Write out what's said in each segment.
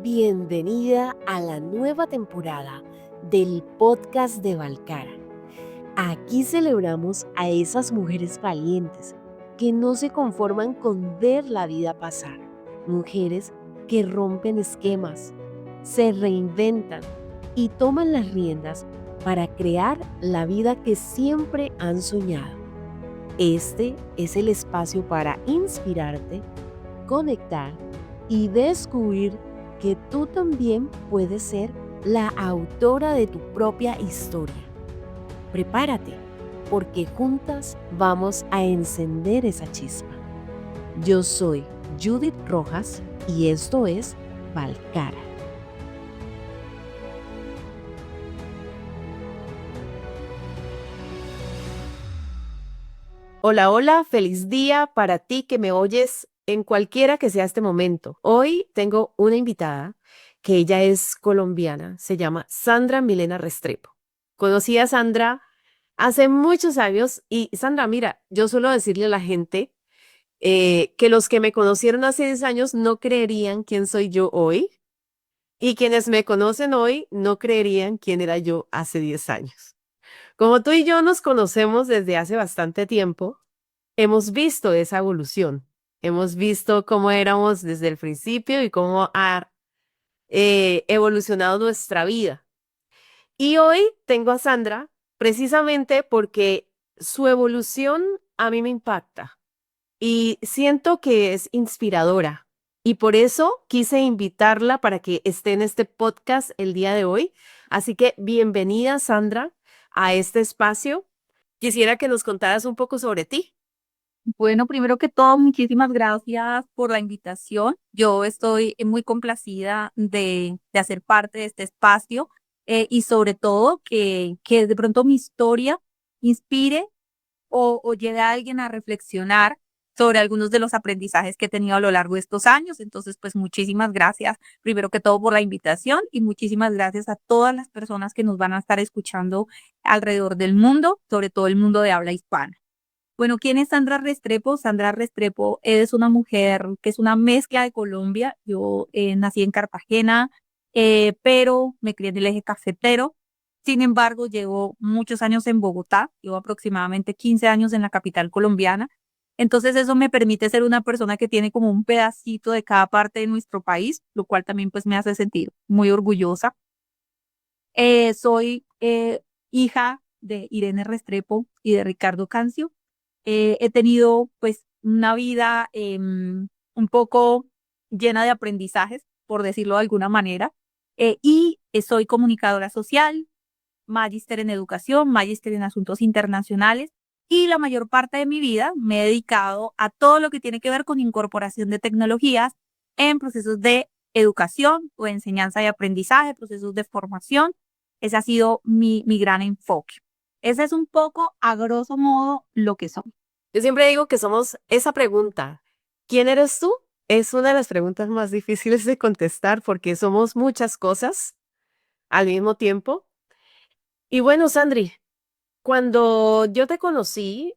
Bienvenida a la nueva temporada del podcast de Valcara. Aquí celebramos a esas mujeres valientes que no se conforman con ver la vida pasar. Mujeres que rompen esquemas, se reinventan y toman las riendas para crear la vida que siempre han soñado. Este es el espacio para inspirarte, conectar y descubrir que tú también puedes ser la autora de tu propia historia. Prepárate, porque juntas vamos a encender esa chispa. Yo soy Judith Rojas y esto es Valcara. Hola, hola, feliz día para ti que me oyes en cualquiera que sea este momento. Hoy tengo una invitada que ella es colombiana, se llama Sandra Milena Restrepo. Conocí a Sandra hace muchos años y Sandra, mira, yo suelo decirle a la gente que los que me conocieron hace 10 años no creerían quién soy yo hoy y quienes me conocen hoy no creerían quién era yo hace 10 años. Como tú y yo nos conocemos desde hace bastante tiempo, hemos visto esa evolución. Hemos visto cómo éramos desde el principio y cómo ha evolucionado nuestra vida. Y hoy tengo a Sandra precisamente porque su evolución a mí me impacta y siento que es inspiradora. Y por eso quise invitarla para que esté en este podcast el día de hoy. Así que bienvenida, Sandra, a este espacio. Quisiera que nos contaras un poco sobre ti. Bueno, primero que todo, muchísimas gracias por la invitación. Yo estoy muy complacida de hacer parte de este espacio y sobre todo que de pronto mi historia inspire o lleve a alguien a reflexionar sobre algunos de los aprendizajes que he tenido a lo largo de estos años. Entonces, pues muchísimas gracias, primero que todo, por la invitación y muchísimas gracias a todas las personas que nos van a estar escuchando alrededor del mundo, sobre todo el mundo de habla hispana. Bueno, ¿quién es Sandra Restrepo? Sandra Restrepo es una mujer que es una mezcla de Colombia. Yo nací en Cartagena, pero me crié en el eje cafetero. Sin embargo, llevo muchos años en Bogotá, llevo aproximadamente 15 años en la capital colombiana. Entonces eso me permite ser una persona que tiene como un pedacito de cada parte de nuestro país, lo cual también pues me hace sentir muy orgullosa. Soy hija de Irene Restrepo y de Ricardo Cancio. He tenido pues una vida un poco llena de aprendizajes, por decirlo de alguna manera, soy comunicadora social, magíster en educación, magíster en asuntos internacionales y la mayor parte de mi vida me he dedicado a todo lo que tiene que ver con incorporación de tecnologías en procesos de educación o enseñanza y aprendizaje, procesos de formación. Ese ha sido mi gran enfoque. Ese es un poco, a grosso modo, lo que soy. Yo siempre digo que somos esa pregunta, ¿quién eres tú? Es una de las preguntas más difíciles de contestar porque somos muchas cosas al mismo tiempo. Y bueno, Sandri, cuando yo te conocí,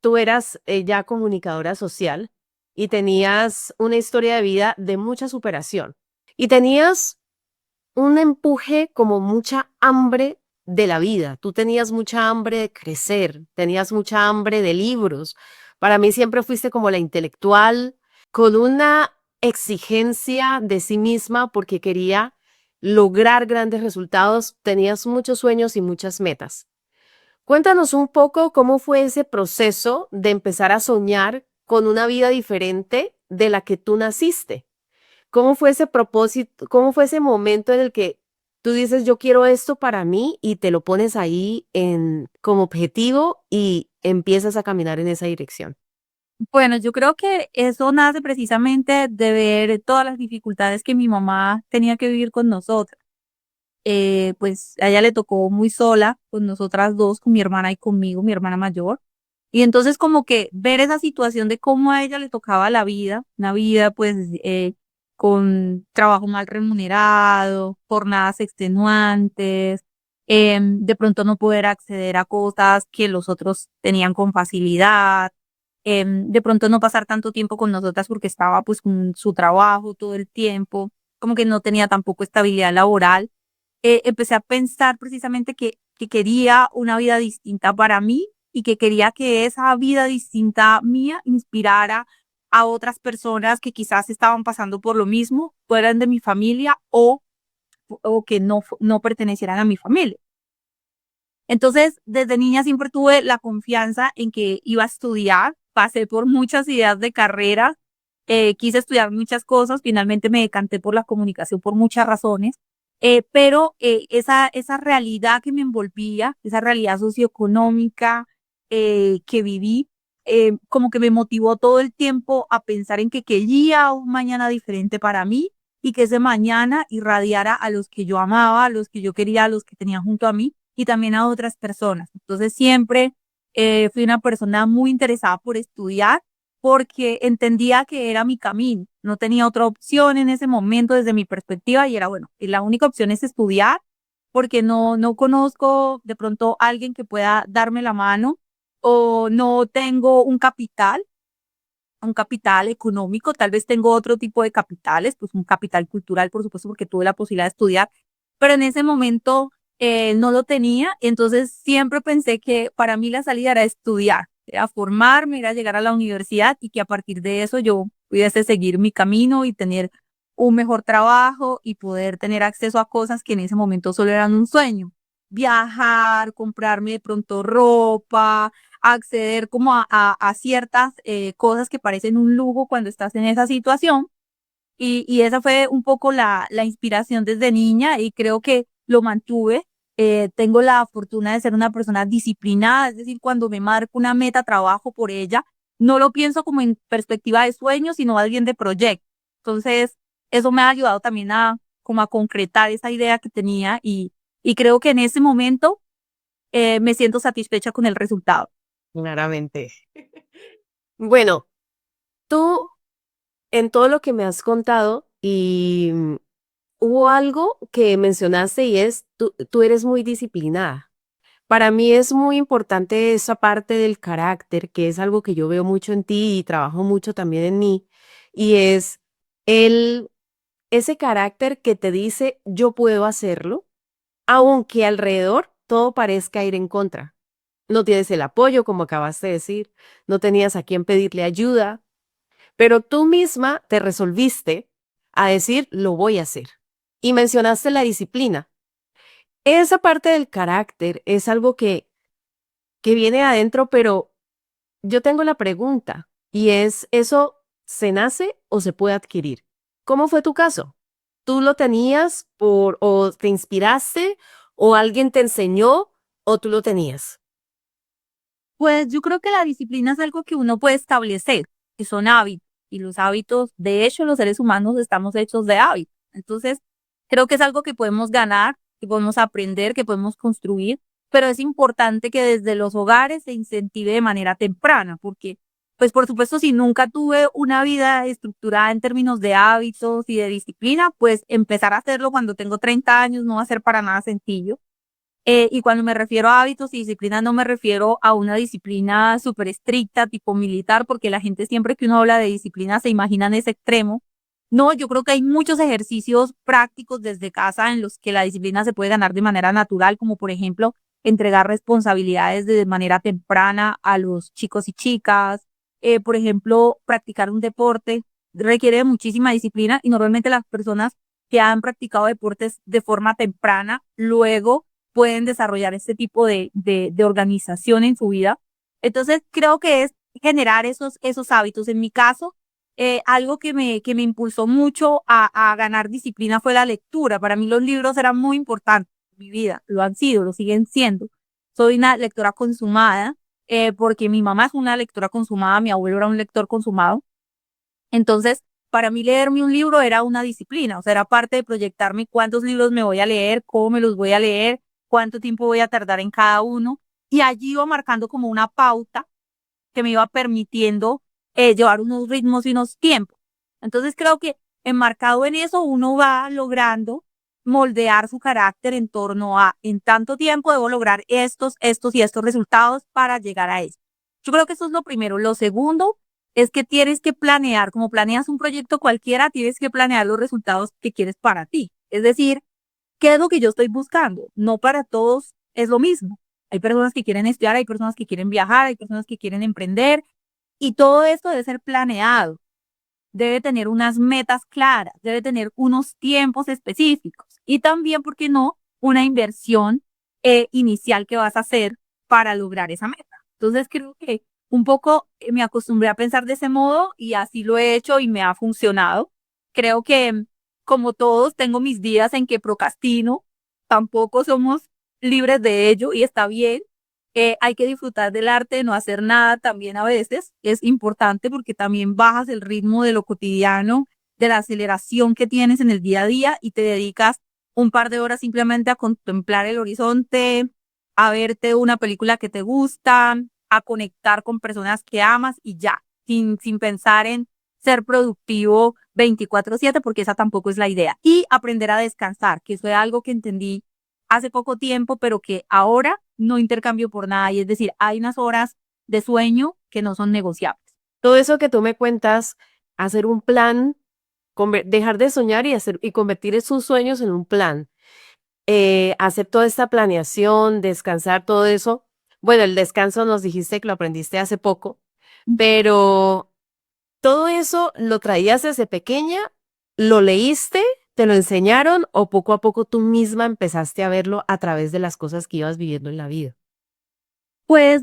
tú eras ya comunicadora social y tenías una historia de vida de mucha superación. Y tenías un empuje como mucha hambre de la vida. Tú tenías mucha hambre de crecer, tenías mucha hambre de libros. Para mí siempre fuiste como la intelectual, con una exigencia de sí misma porque quería lograr grandes resultados. Tenías muchos sueños y muchas metas. Cuéntanos un poco cómo fue ese proceso de empezar a soñar con una vida diferente de la que tú naciste. ¿Cómo fue ese propósito? ¿Cómo fue ese momento en el que tú dices, yo quiero esto para mí y te lo pones ahí como objetivo y empiezas a caminar en esa dirección? Bueno, yo creo que eso nace precisamente de ver todas las dificultades que mi mamá tenía que vivir con nosotras. Pues a ella le tocó muy sola, con nosotras dos, con mi hermana y conmigo, mi hermana mayor. Y entonces como que ver esa situación de cómo a ella le tocaba la vida, una vida pues con trabajo mal remunerado, jornadas extenuantes, de pronto no poder acceder a cosas que los otros tenían con facilidad, de pronto no pasar tanto tiempo con nosotras porque estaba pues con su trabajo todo el tiempo. como que no tenía tampoco estabilidad laboral, empecé a pensar precisamente que quería una vida distinta para mí y que quería que esa vida distinta mía inspirara a otras personas que quizás estaban pasando por lo mismo, fueran de mi familia o que no pertenecieran a mi familia. Entonces, desde niña siempre tuve la confianza en que iba a estudiar, pasé por muchas ideas de carrera, quise estudiar muchas cosas, finalmente me decanté por la comunicación por muchas razones, pero esa realidad que me envolvía, esa realidad socioeconómica que viví, como que me motivó todo el tiempo a pensar en que quería un mañana diferente para mí y que ese mañana irradiara a los que yo amaba, a los que yo quería, a los que tenía junto a mí y también a otras personas. Entonces siempre fui una persona muy interesada por estudiar porque entendía que era mi camino. No tenía otra opción en ese momento desde mi perspectiva y era, bueno, y la única opción es estudiar porque no conozco de pronto a alguien que pueda darme la mano o no tengo un capital económico, tal vez tengo otro tipo de capitales, pues un capital cultural, por supuesto, porque tuve la posibilidad de estudiar, pero en ese momento no lo tenía, entonces siempre pensé que para mí la salida era estudiar, era formarme, era llegar a la universidad y que a partir de eso yo pudiese seguir mi camino y tener un mejor trabajo y poder tener acceso a cosas que en ese momento solo eran un sueño. Viajar, comprarme de pronto ropa, acceder como a ciertas cosas que parecen un lujo cuando estás en esa situación. Y esa fue un poco la inspiración desde niña y creo que lo mantuve. Tengo la fortuna de ser una persona disciplinada, es decir, cuando me marco una meta, trabajo por ella. No lo pienso como en perspectiva de sueño, sino alguien de proyecto. Entonces, eso me ha ayudado también como a concretar esa idea que tenía y creo que en ese momento me siento satisfecha con el resultado. Claramente. Bueno, tú en todo lo que me has contado y hubo algo que mencionaste y es, tú eres muy disciplinada. Para mí es muy importante esa parte del carácter, que es algo que yo veo mucho en ti y trabajo mucho también en mí, y es el, ese carácter que te dice, yo puedo hacerlo, aunque alrededor todo parezca ir en contra. No tienes el apoyo, como acabaste de decir, no tenías a quién pedirle ayuda, pero tú misma te resolviste a decir, lo voy a hacer. Y mencionaste la disciplina. Esa parte del carácter es algo que viene adentro, pero yo tengo la pregunta y es, ¿eso se nace o se puede adquirir? ¿Cómo fue tu caso? ¿Tú lo tenías o te inspiraste o alguien te enseñó o tú lo tenías? Pues yo creo que la disciplina es algo que uno puede establecer, que son hábitos, y los hábitos, de hecho, los seres humanos estamos hechos de hábitos. Entonces, creo que es algo que podemos ganar, que podemos aprender, que podemos construir, pero es importante que desde los hogares se incentive de manera temprana, porque, pues por supuesto, si nunca tuve una vida estructurada en términos de hábitos y de disciplina, pues empezar a hacerlo cuando tengo 30 años no va a ser para nada sencillo. Y cuando me refiero a hábitos y disciplina, no me refiero a una disciplina súper estricta, tipo militar, porque la gente siempre que uno habla de disciplina se imagina en ese extremo. No, yo creo que hay muchos ejercicios prácticos desde casa en los que la disciplina se puede ganar de manera natural, como por ejemplo entregar responsabilidades de manera temprana a los chicos y chicas. Por ejemplo, practicar un deporte requiere de muchísima disciplina y normalmente las personas que han practicado deportes de forma temprana, luego pueden desarrollar este tipo de organización en su vida. Entonces, creo que es generar esos hábitos. En mi caso, algo que me impulsó mucho a ganar disciplina fue la lectura. Para mí los libros eran muy importantes en mi vida, lo han sido, lo siguen siendo. Soy una lectora consumada, porque mi mamá es una lectora consumada, mi abuelo era un lector consumado. Entonces, para mí leerme un libro era una disciplina, o sea, era parte de proyectarme cuántos libros me voy a leer, cómo me los voy a leer, cuánto tiempo voy a tardar en cada uno. Y allí iba marcando como una pauta que me iba permitiendo llevar unos ritmos y unos tiempos. Entonces, creo que enmarcado en eso, uno va logrando moldear su carácter en torno a, en tanto tiempo debo lograr estos y estos resultados para llegar a eso. Yo creo que eso es lo primero. Lo segundo es que tienes que planear, como planeas un proyecto cualquiera, tienes que planear los resultados que quieres para ti. Es decir, ¿qué es lo que yo estoy buscando? No para todos es lo mismo. Hay personas que quieren estudiar, hay personas que quieren viajar, hay personas que quieren emprender y todo esto debe ser planeado, debe tener unas metas claras, debe tener unos tiempos específicos y también, ¿por qué no?, una inversión inicial que vas a hacer para lograr esa meta. Entonces creo que un poco me acostumbré a pensar de ese modo y así lo he hecho y me ha funcionado. Creo que como todos tengo mis días en que procrastino, tampoco somos libres de ello y está bien. Hay que disfrutar del arte, no hacer nada también a veces. Es importante porque también bajas el ritmo de lo cotidiano, de la aceleración que tienes en el día a día y te dedicas un par de horas simplemente a contemplar el horizonte, a verte una película que te gusta, a conectar con personas que amas y ya, sin pensar en ser productivo 24/7 porque esa tampoco es la idea. Y aprender a descansar, que eso es algo que entendí hace poco tiempo, pero que ahora no intercambio por nada. Y es decir, hay unas horas de sueño que no son negociables. Todo eso que tú me cuentas, hacer un plan, dejar de soñar y convertir esos sueños en un plan. Hacer toda esta planeación, descansar, todo eso. Bueno, el descanso nos dijiste que lo aprendiste hace poco, pero todo eso lo traías desde pequeña, lo leíste, te lo enseñaron o poco a poco tú misma empezaste a verlo a través de las cosas que ibas viviendo en la vida. Pues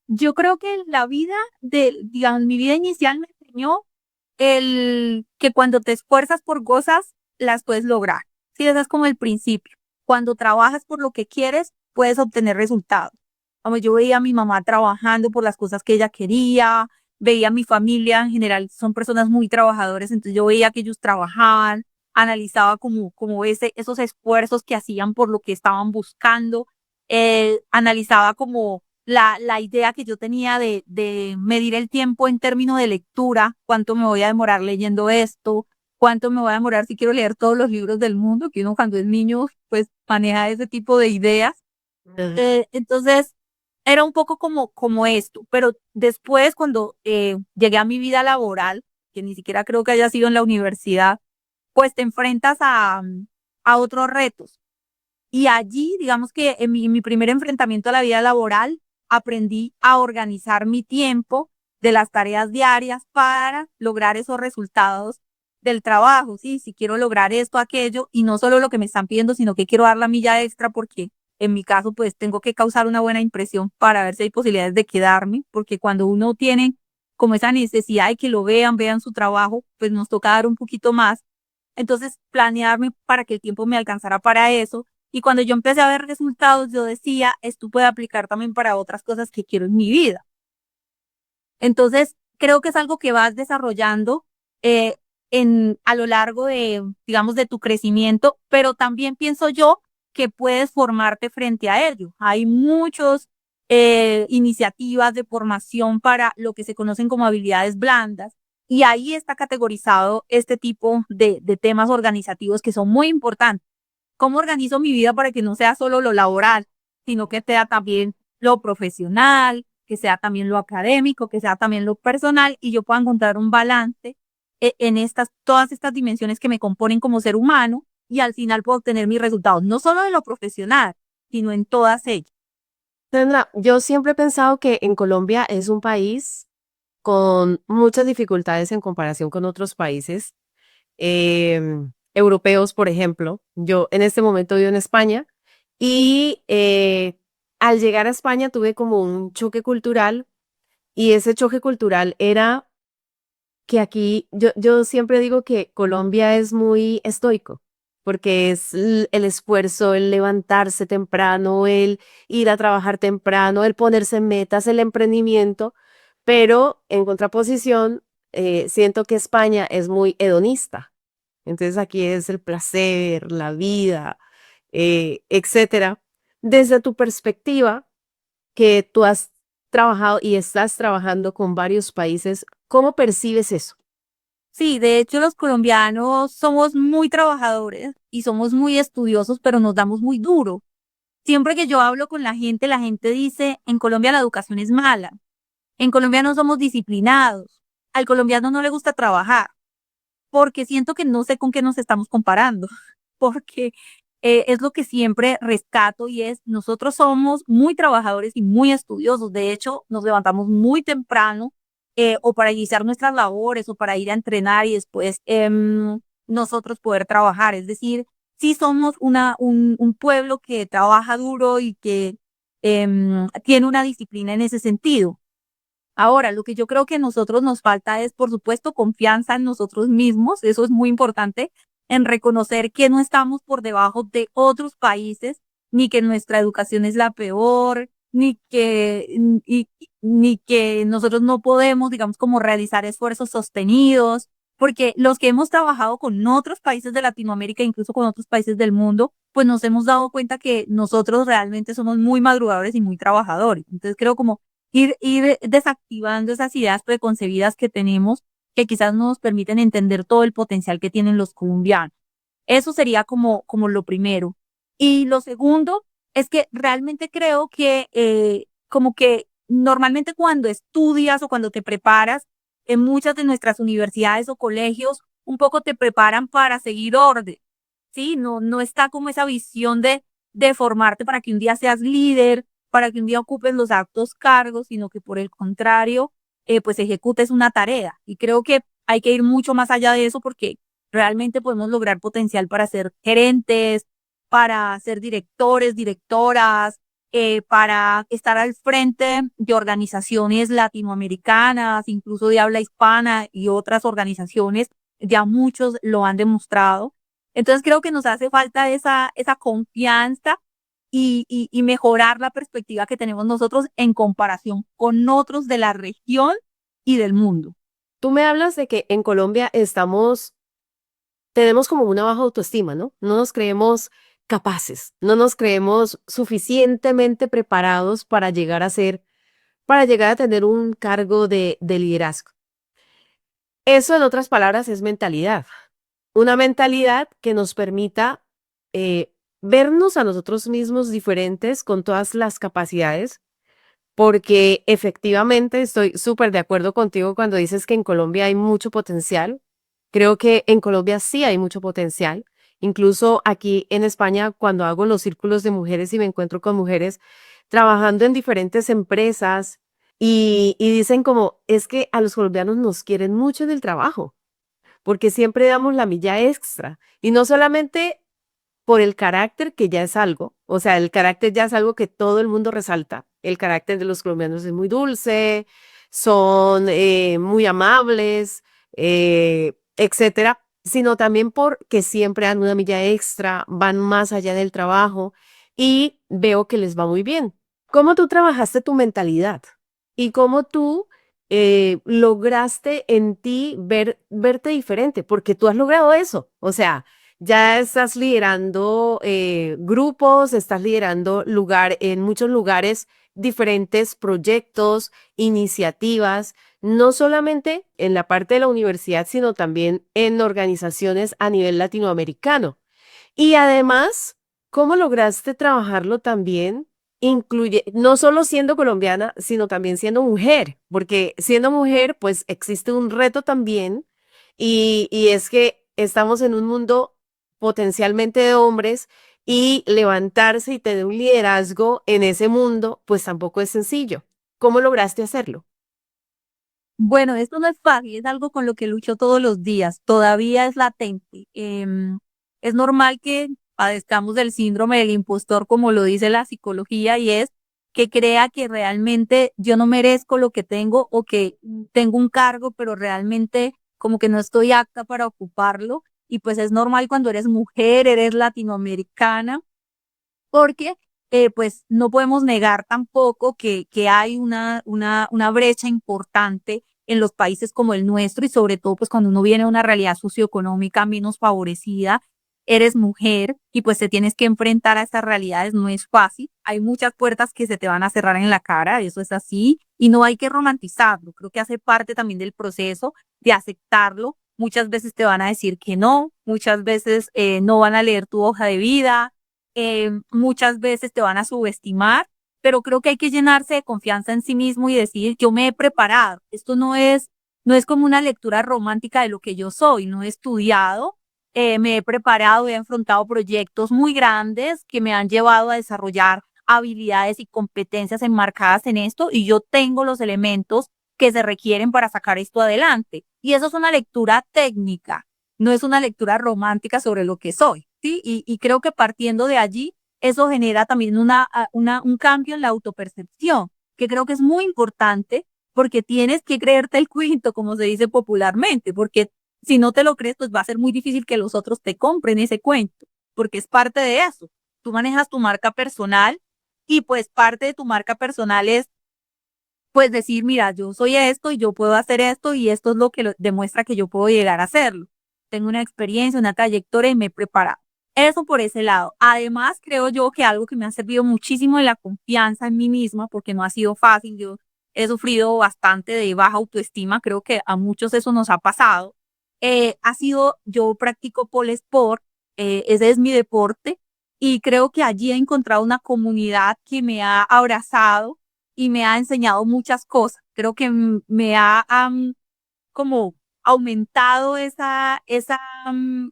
yo creo que la vida digamos, mi vida inicial me enseñó el que cuando te esfuerzas por cosas, las puedes lograr. Sí, ese es como el principio. Cuando trabajas por lo que quieres, puedes obtener resultados. Como yo veía a mi mamá trabajando por las cosas que ella quería, veía a mi familia en general, son personas muy trabajadoras, entonces yo veía que ellos trabajaban, analizaba como esos esfuerzos que hacían por lo que estaban buscando, analizaba como la idea que yo tenía de medir el tiempo en términos de lectura, cuánto me voy a demorar leyendo esto, cuánto me voy a demorar si quiero leer todos los libros del mundo, que uno cuando es niño pues maneja ese tipo de ideas. Ujú. Entonces era un poco como esto, pero después cuando llegué a mi vida laboral, que ni siquiera creo que haya sido en la universidad, pues te enfrentas a otros retos. Y allí, digamos que en mi primer enfrentamiento a la vida laboral, aprendí a organizar mi tiempo de las tareas diarias para lograr esos resultados del trabajo, ¿sí? Si quiero lograr esto, aquello, y no solo lo que me están pidiendo, sino que quiero dar la milla extra porque en mi caso, pues tengo que causar una buena impresión para ver si hay posibilidades de quedarme, porque cuando uno tiene como esa necesidad de que lo vean su trabajo, pues nos toca dar un poquito más. Entonces, planearme para que el tiempo me alcanzara para eso y cuando yo empecé a ver resultados, yo decía, esto puede aplicar también para otras cosas que quiero en mi vida. Entonces, creo que es algo que vas desarrollando eh, a lo largo de, digamos, de tu crecimiento, pero también pienso yo que puedes formarte frente a ello. Hay muchas iniciativas de formación para lo que se conocen como habilidades blandas y ahí está categorizado este tipo de temas organizativos que son muy importantes. ¿Cómo organizo mi vida para que no sea solo lo laboral, sino que sea también lo profesional, que sea también lo académico, que sea también lo personal y yo pueda encontrar un balance en todas estas dimensiones que me componen como ser humano y al final puedo obtener mis resultados, no solo de lo profesional, sino en todas ellas. Sandra, yo siempre he pensado que en Colombia es un país con muchas dificultades en comparación con otros países europeos, por ejemplo. Yo en este momento vivo en España y al llegar a España tuve como un choque cultural y ese choque cultural era que aquí, yo siempre digo que Colombia es muy estoico, porque es el esfuerzo, el levantarse temprano, el ir a trabajar temprano, el ponerse metas, el emprendimiento, pero en contraposición, siento que España es muy hedonista. Entonces aquí es el placer, la vida, etcétera. Desde tu perspectiva, que tú has trabajado y estás trabajando con varios países, ¿cómo percibes eso? Sí, de hecho los colombianos somos muy trabajadores y somos muy estudiosos, pero nos damos muy duro. Siempre que yo hablo con la gente dice, en Colombia la educación es mala. En Colombia no somos disciplinados. Al colombiano no le gusta trabajar, porque siento que no sé con qué nos estamos comparando, porque es lo que siempre rescato y es, nosotros somos muy trabajadores y muy estudiosos. De hecho, nos levantamos muy temprano o para iniciar nuestras labores o para ir a entrenar y después nosotros poder trabajar. Es decir, sí somos un pueblo que trabaja duro y que tiene una disciplina en ese sentido. Ahora, lo que yo creo que a nosotros nos falta es, por supuesto, confianza en nosotros mismos. Eso es muy importante, en reconocer que no estamos por debajo de otros países, ni que nuestra educación es la peor, ni que nosotros no podemos, digamos, como realizar esfuerzos sostenidos, porque los que hemos trabajado con otros países de Latinoamérica, incluso con otros países del mundo, pues nos hemos dado cuenta que nosotros realmente somos muy madrugadores y muy trabajadores. Entonces creo como ir desactivando esas ideas preconcebidas que tenemos que quizás no nos permiten entender todo el potencial que tienen los colombianos. Eso sería como lo primero. Y lo segundo es que realmente creo que como que normalmente cuando estudias o cuando te preparas en muchas de nuestras universidades o colegios, un poco te preparan para seguir orden, ¿sí? No está como esa visión de formarte para que un día seas líder, para que un día ocupes los altos cargos, sino que por el contrario, pues ejecutes una tarea. Y creo que hay que ir mucho más allá de eso porque realmente podemos lograr potencial para ser gerentes, para ser directores, directoras, para estar al frente de organizaciones latinoamericanas, incluso de habla hispana y otras organizaciones, ya muchos lo han demostrado. Entonces creo que nos hace falta esa confianza y mejorar la perspectiva que tenemos nosotros en comparación con otros de la región y del mundo. Tú me hablas de que en Colombia tenemos como una baja autoestima, ¿no? No nos creemos capaces, no nos creemos suficientemente preparados para llegar a tener un cargo de liderazgo. Eso, en otras palabras, es mentalidad. Una mentalidad que nos permita eh, vernos a nosotros mismos diferentes con todas las capacidades, porque efectivamente estoy súper de acuerdo contigo cuando dices que en Colombia hay mucho potencial. Creo que en Colombia sí hay mucho potencial. Incluso aquí en España, cuando hago los círculos de mujeres y me encuentro con mujeres trabajando en diferentes empresas y dicen como, es que a los colombianos nos quieren mucho en el trabajo, porque siempre damos la milla extra. Y no solamente por el carácter, que ya es algo, o sea, el carácter ya es algo que todo el mundo resalta. El carácter de los colombianos es muy dulce, son muy amables, etcétera, sino también porque siempre dan una milla extra, van más allá del trabajo y veo que les va muy bien. ¿Cómo tú trabajaste tu mentalidad? ¿Y cómo tú lograste en ti verte diferente? Porque tú has logrado eso. O sea, ya estás liderando grupos, estás liderando en muchos lugares diferentes proyectos, iniciativas, no solamente en la parte de la universidad, sino también en organizaciones a nivel latinoamericano. Y además, ¿cómo lograste trabajarlo también? Incluye, no solo siendo colombiana, sino también siendo mujer, porque siendo mujer, pues existe un reto también, y es que estamos en un mundo potencialmente de hombres y levantarse y tener un liderazgo en ese mundo, pues tampoco es sencillo. ¿Cómo lograste hacerlo? Bueno, esto no es fácil, es algo con lo que lucho todos los días, todavía es latente. Es normal que padezcamos del síndrome del impostor, como lo dice la psicología, y es que crea que realmente yo no merezco lo que tengo o que tengo un cargo, pero realmente como que no estoy apta para ocuparlo. Y pues es normal cuando eres mujer, eres latinoamericana porque pues no podemos negar tampoco que hay una brecha importante en los países como el nuestro y sobre todo pues cuando uno viene a una realidad socioeconómica menos favorecida, eres mujer y pues te tienes que enfrentar a estas realidades, no es fácil, hay muchas puertas que se te van a cerrar en la cara, eso es así y no hay que romantizarlo, creo que hace parte también del proceso de aceptarlo. Muchas veces te van a decir que no, muchas veces no van a leer tu hoja de vida, muchas veces te van a subestimar, pero creo que hay que llenarse de confianza en sí mismo y decir, yo me he preparado. Esto no es como una lectura romántica de lo que yo soy, no he estudiado, me he preparado, he enfrentado proyectos muy grandes que me han llevado a desarrollar habilidades y competencias enmarcadas en esto y yo tengo los elementos que se requieren para sacar esto adelante. Y eso es una lectura técnica, no es una lectura romántica sobre lo que soy, ¿sí? Y creo que partiendo de allí, eso genera también un cambio en la autopercepción, que creo que es muy importante porque tienes que creerte el cuento, como se dice popularmente, porque si no te lo crees, pues va a ser muy difícil que los otros te compren ese cuento, porque es parte de eso. Tú manejas tu marca personal y pues parte de tu marca personal es pues decir, mira, yo soy esto y yo puedo hacer esto y esto es lo que demuestra que yo puedo llegar a hacerlo. Tengo una experiencia, una trayectoria y me he preparado. Eso por ese lado. Además, creo yo que algo que me ha servido muchísimo es la confianza en mí misma, porque no ha sido fácil. Yo he sufrido bastante de baja autoestima. Creo que a muchos eso nos ha pasado. Yo practico pole sport, ese es mi deporte y creo que allí he encontrado una comunidad que me ha abrazado y me ha enseñado muchas cosas. Creo que me ha como aumentado esa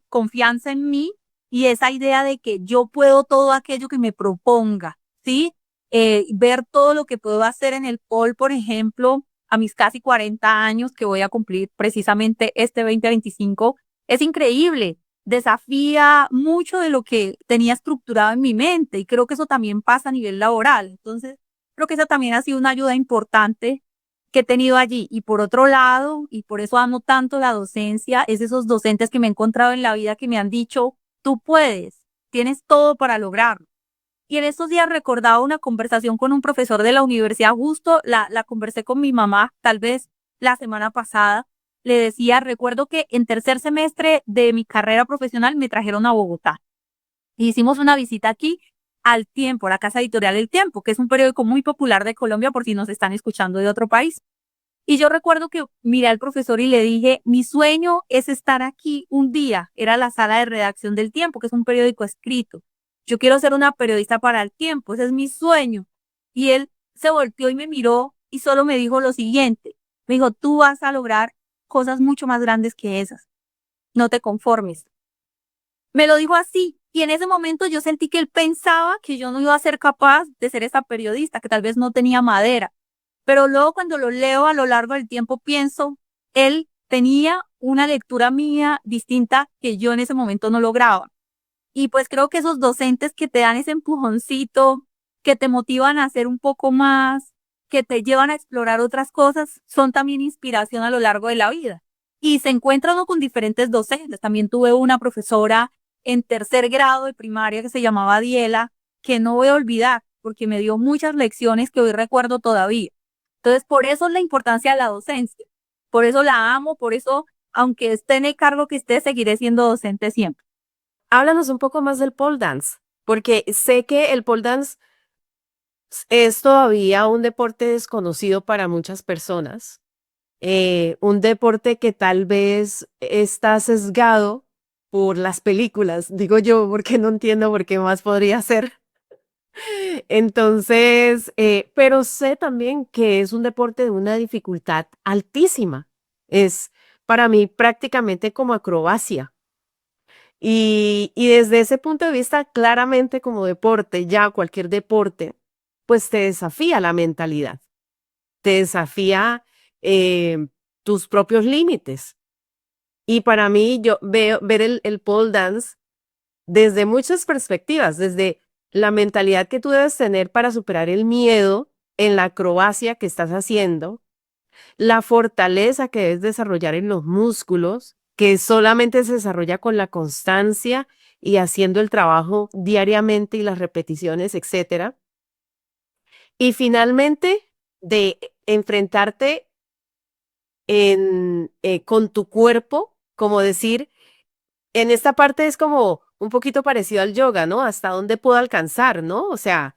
confianza en mí y esa idea de que yo puedo todo aquello que me proponga, ¿sí? Ver todo lo que puedo hacer en el pole, por ejemplo, a mis casi 40 años que voy a cumplir precisamente este 2025, es increíble. Desafía mucho de lo que tenía estructurado en mi mente y creo que eso también pasa a nivel laboral. Entonces, creo que esa también ha sido una ayuda importante que he tenido allí. Y por otro lado, y por eso amo tanto la docencia, es esos docentes que me he encontrado en la vida que me han dicho, tú puedes, tienes todo para lograrlo. Y en estos días recordaba una conversación con un profesor de la universidad, justo la conversé con mi mamá, tal vez la semana pasada. Le decía, recuerdo que en tercer semestre de mi carrera profesional me trajeron a Bogotá. Hicimos una visita aquí al Tiempo, la casa editorial El Tiempo, que es un periódico muy popular de Colombia por si nos están escuchando de otro país. Y yo recuerdo que miré al profesor y le dije, mi sueño es estar aquí un día. Era la sala de redacción del Tiempo, que es un periódico escrito. Yo quiero ser una periodista para el Tiempo, ese es mi sueño. Y él se volteó y me miró y solo me dijo lo siguiente. Me dijo, tú vas a lograr cosas mucho más grandes que esas. No te conformes. Me lo dijo así. Y en ese momento yo sentí que él pensaba que yo no iba a ser capaz de ser esa periodista, que tal vez no tenía madera. Pero luego cuando lo leo a lo largo del tiempo pienso, él tenía una lectura mía distinta que yo en ese momento no lograba. Y pues creo que esos docentes que te dan ese empujoncito, que te motivan a hacer un poco más, que te llevan a explorar otras cosas, son también inspiración a lo largo de la vida. Y se encuentra uno con diferentes docentes. También tuve una profesora en tercer grado de primaria que se llamaba Diela, que no voy a olvidar porque me dio muchas lecciones que hoy recuerdo todavía. Entonces, por eso es la importancia de la docencia. Por eso la amo, por eso, aunque esté en el cargo que esté, seguiré siendo docente siempre. Háblanos un poco más del pole dance, porque sé que el pole dance es todavía un deporte desconocido para muchas personas, un deporte que tal vez está sesgado por las películas, digo yo, porque no entiendo por qué más podría ser. Entonces, pero sé también que es un deporte de una dificultad altísima. Es para mí prácticamente como acrobacia. Y desde ese punto de vista, claramente como deporte, ya cualquier deporte, pues te desafía la mentalidad, te desafía tus propios límites. Y para mí, yo veo ver el pole dance desde muchas perspectivas, desde la mentalidad que tú debes tener para superar el miedo en la acrobacia que estás haciendo, la fortaleza que debes desarrollar en los músculos, que solamente se desarrolla con la constancia y haciendo el trabajo diariamente y las repeticiones, etcétera. Y finalmente, de enfrentarte con tu cuerpo, como decir, en esta parte es como un poquito parecido al yoga, ¿no? Hasta dónde puedo alcanzar, ¿no? O sea,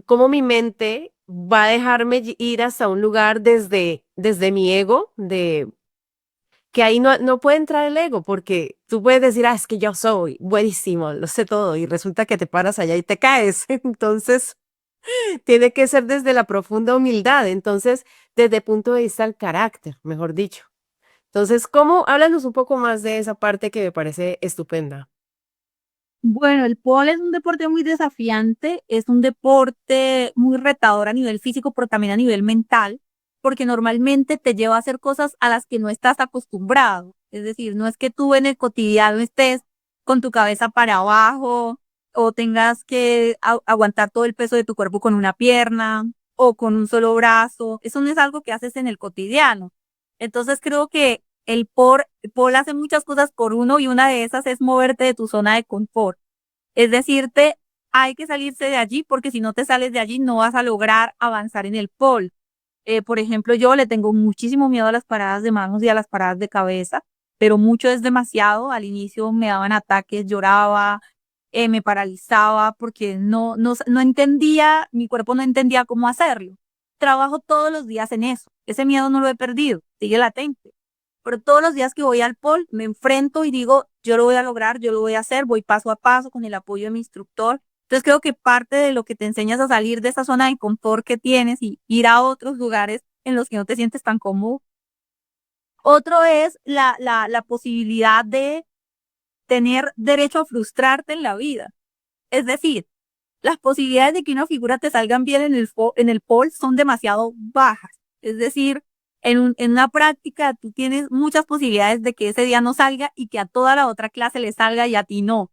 cómo mi mente va a dejarme ir hasta un lugar desde mi ego, que ahí no puede entrar el ego, porque tú puedes decir, es que yo soy buenísimo, lo sé todo, y resulta que te paras allá y te caes. Entonces, Tiene que ser desde la profunda humildad, entonces, desde el punto de vista del carácter, mejor dicho. Entonces, ¿cómo? Háblanos un poco más de esa parte que me parece estupenda. Bueno, el polo es un deporte muy desafiante, es un deporte muy retador a nivel físico, pero también a nivel mental, porque normalmente te lleva a hacer cosas a las que no estás acostumbrado. Es decir, no es que tú en el cotidiano estés con tu cabeza para abajo o tengas que aguantar todo el peso de tu cuerpo con una pierna o con un solo brazo. Eso no es algo que haces en el cotidiano. Entonces creo que Paul hace muchas cosas por uno y una de esas es moverte de tu zona de confort. Es decirte, hay que salirse de allí porque si no te sales de allí no vas a lograr avanzar en el pole. Por ejemplo, yo le tengo muchísimo miedo a las paradas de manos y a las paradas de cabeza, pero mucho es demasiado. Al inicio me daban ataques, lloraba, me paralizaba porque no entendía, mi cuerpo no entendía cómo hacerlo. Trabajo todos los días en eso. Ese miedo no lo he perdido, sigue latente. Pero todos los días que voy al pole me enfrento y digo, yo lo voy a lograr, yo lo voy a hacer, voy paso a paso con el apoyo de mi instructor. Entonces creo que parte de lo que te enseñas a salir de esa zona de confort que tienes y ir a otros lugares en los que no te sientes tan cómodo. Otro es la posibilidad de tener derecho a frustrarte en la vida. Es decir, las posibilidades de que una figura te salgan bien en el pole son demasiado bajas. Es decir, en una práctica tú tienes muchas posibilidades de que ese día no salga y que a toda la otra clase le salga y a ti no.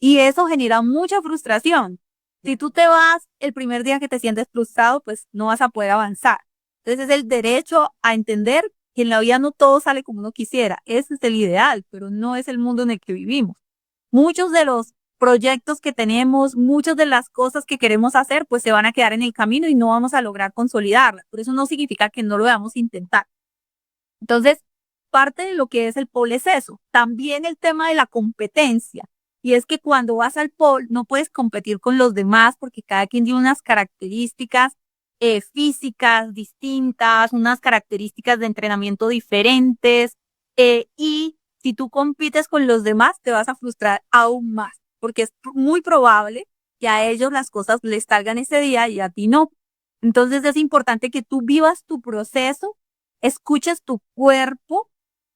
Y eso genera mucha frustración. Si tú te vas el primer día que te sientes frustrado, pues no vas a poder avanzar. Entonces es el derecho a entender que en la vida no todo sale como uno quisiera. Ese es el ideal, pero no es el mundo en el que vivimos. Muchos de los proyectos que tenemos, muchas de las cosas que queremos hacer, pues se van a quedar en el camino y no vamos a lograr consolidarlas. Por eso no significa que no lo debamos intentar. Entonces, parte de lo que es el pole es eso. También el tema de la competencia. Y es que cuando vas al pole no puedes competir con los demás porque cada quien tiene unas características físicas distintas, unas características de entrenamiento diferentes. Y si tú compites con los demás, te vas a frustrar aún más porque es muy probable que a ellos las cosas les salgan ese día y a ti no. Entonces es importante que tú vivas tu proceso, escuches tu cuerpo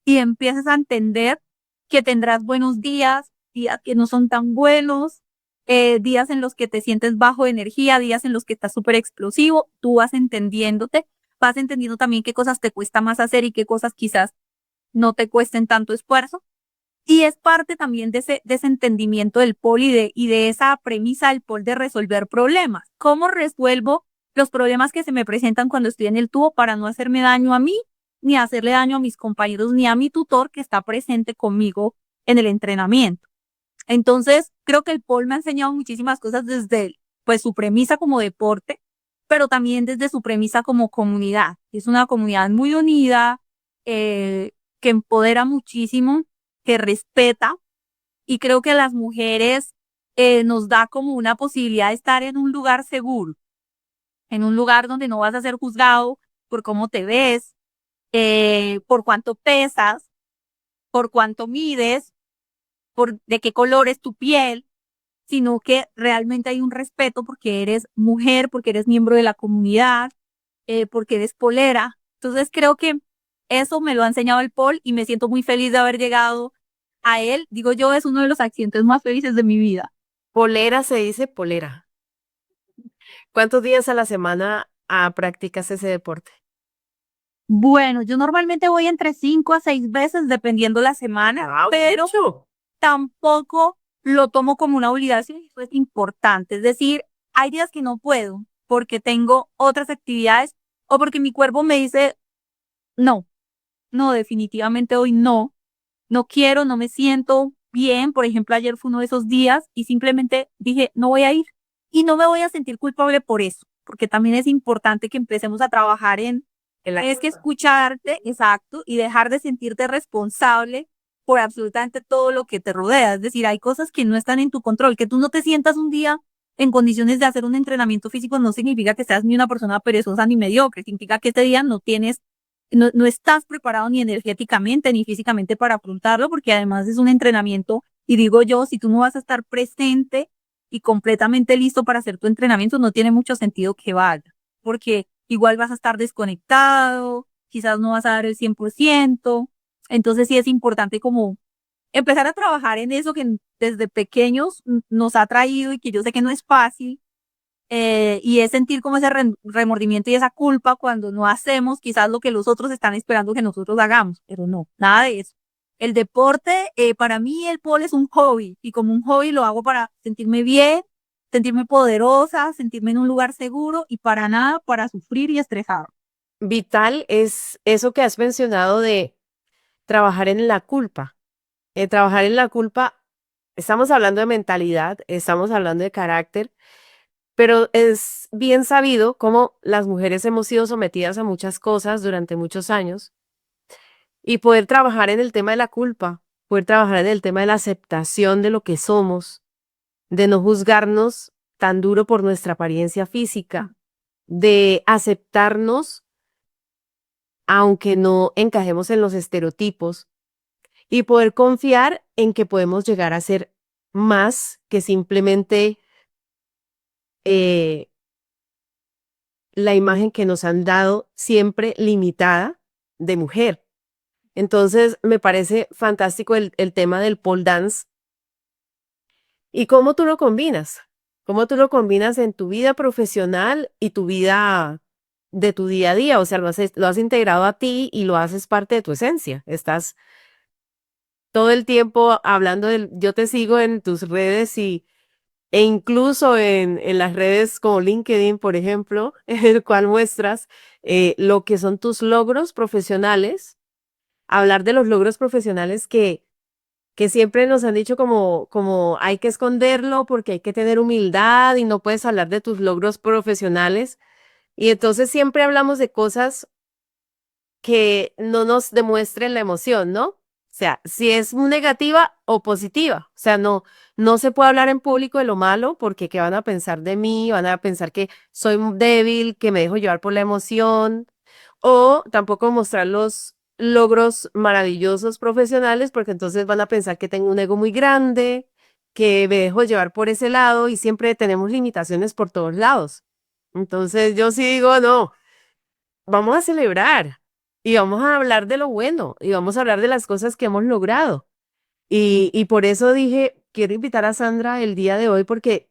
y empieces a entender que tendrás buenos días, días que no son tan buenos, días en los que te sientes bajo de energía, días en los que estás súper explosivo, tú vas entendiéndote, vas entendiendo también qué cosas te cuesta más hacer y qué cosas quizás no te cuesten tanto esfuerzo. Y es parte también de ese entendimiento del pol y de esa premisa del pol de resolver problemas. ¿Cómo resuelvo los problemas que se me presentan cuando estoy en el tubo para no hacerme daño a mí, ni hacerle daño a mis compañeros, ni a mi tutor que está presente conmigo en el entrenamiento? Entonces, creo que el pol me ha enseñado muchísimas cosas desde pues, su premisa como deporte, pero también desde su premisa como comunidad. Es una comunidad muy unida, que empodera muchísimo, que respeta, y creo que a las mujeres nos da como una posibilidad de estar en un lugar seguro, en un lugar donde no vas a ser juzgado por cómo te ves, por cuánto pesas, por cuánto mides, por de qué color es tu piel, sino que realmente hay un respeto porque eres mujer, porque eres miembro de la comunidad, porque eres polera. Entonces creo que eso me lo ha enseñado el pol y me siento muy feliz de haber llegado a él. Digo yo, es uno de los accidentes más felices de mi vida. Polera se dice polera. ¿Cuántos días a la semana practicas ese deporte? Bueno, yo normalmente voy entre 5 a 6 veces dependiendo la semana, ¡Ah, pero mucho! tampoco lo tomo como una obligación y eso es importante. Es decir, hay días que no puedo porque tengo otras actividades o porque mi cuerpo me dice, no, no, definitivamente hoy no, no quiero, no me siento bien. Por ejemplo, ayer fue uno de esos días y simplemente dije, no voy a ir y no me voy a sentir culpable por eso, porque también es importante que empecemos a trabajar En la es que culpa. escucharte, exacto, y dejar de sentirte responsable por absolutamente todo lo que te rodea. Es decir, hay cosas que no están en tu control, que tú no te sientas un día en condiciones de hacer un entrenamiento físico no significa que seas ni una persona perezosa ni mediocre, significa que este día no tienes, no estás preparado ni energéticamente ni físicamente para afrontarlo, porque además es un entrenamiento y digo yo, si tú no vas a estar presente y completamente listo para hacer tu entrenamiento, no tiene mucho sentido que vaya, porque igual vas a estar desconectado, quizás no vas a dar el 100%. Entonces sí es importante como empezar a trabajar en eso que desde pequeños nos ha traído y que yo sé que no es fácil, y es sentir como ese remordimiento y esa culpa cuando no hacemos quizás lo que los otros están esperando que nosotros hagamos, pero no, nada de eso. El deporte, para mí el polo es un hobby y como un hobby lo hago para sentirme bien, sentirme poderosa, sentirme en un lugar seguro y para nada para sufrir y estresar. Vital es eso que has mencionado de trabajar en la culpa. Trabajar en la culpa, estamos hablando de mentalidad, estamos hablando de carácter, pero es bien sabido cómo las mujeres hemos sido sometidas a muchas cosas durante muchos años y poder trabajar en el tema de la culpa, poder trabajar en el tema de la aceptación de lo que somos, de no juzgarnos tan duro por nuestra apariencia física, de aceptarnos aunque no encajemos en los estereotipos y poder confiar en que podemos llegar a ser más que simplemente eh, la imagen que nos han dado siempre limitada de mujer. Entonces, me parece fantástico el tema del pole dance y cómo tú lo combinas, cómo tú lo combinas en tu vida profesional y tu vida de tu día a día, o sea, lo has integrado a ti y lo haces parte de tu esencia. Estás todo el tiempo hablando del, yo te sigo en tus redes e incluso en las redes como LinkedIn, por ejemplo, en el cual muestras lo que son tus logros profesionales, hablar de los logros profesionales que siempre nos han dicho como hay que esconderlo porque hay que tener humildad y no puedes hablar de tus logros profesionales. Y entonces siempre hablamos de cosas que no nos demuestren la emoción, ¿no? O sea, si es negativa o positiva. O sea, no se puede hablar en público de lo malo porque ¿qué van a pensar de mí? Van a pensar que soy débil, que me dejo llevar por la emoción. O tampoco mostrar los logros maravillosos profesionales porque entonces van a pensar que tengo un ego muy grande, que me dejo llevar por ese lado y siempre tenemos limitaciones por todos lados. Entonces yo sí digo, no, vamos a celebrar y vamos a hablar de lo bueno y vamos a hablar de las cosas que hemos logrado. Y por eso dije, quiero invitar a Sandra el día de hoy porque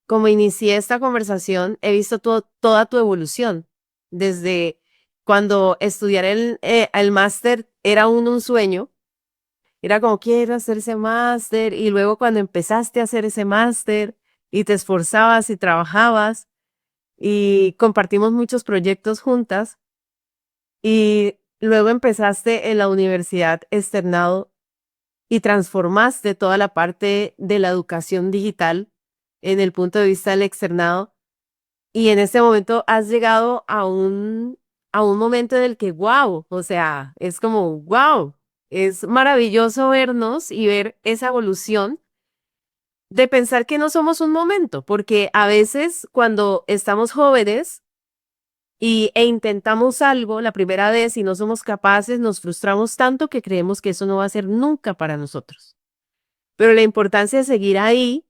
como inicié esta conversación, he visto toda tu evolución. Desde cuando estudiar el máster era un sueño, era como quiero hacer ese máster y luego cuando empezaste a hacer ese máster y te esforzabas y trabajabas y compartimos muchos proyectos juntas. Y luego empezaste en la universidad externado y transformaste toda la parte de la educación digital en el punto de vista del externado. Y en este momento has llegado a un momento en el que, wow, o sea, es como, wow, es maravilloso vernos y ver esa evolución de pensar que no somos un momento, porque a veces cuando estamos jóvenes, e intentamos algo la primera vez y no somos capaces, nos frustramos tanto que creemos que eso no va a ser nunca para nosotros. Pero la importancia de seguir ahí,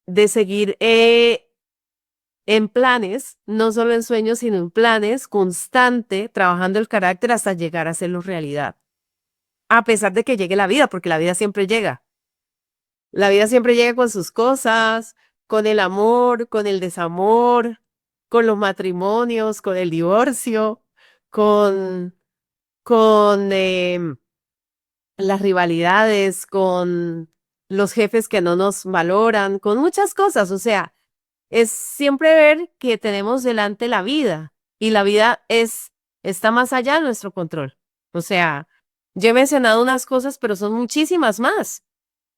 de seguir en planes, no solo en sueños, sino en planes, constante, trabajando el carácter hasta llegar a hacerlo realidad. A pesar de que llegue la vida, porque la vida siempre llega. La vida siempre llega con sus cosas, con el amor, con el desamor, con los matrimonios, con el divorcio, con con las rivalidades, con los jefes que no nos valoran, con muchas cosas. O sea, es siempre ver que tenemos delante la vida y la vida está más allá de nuestro control. O sea, yo he mencionado unas cosas, pero son muchísimas más.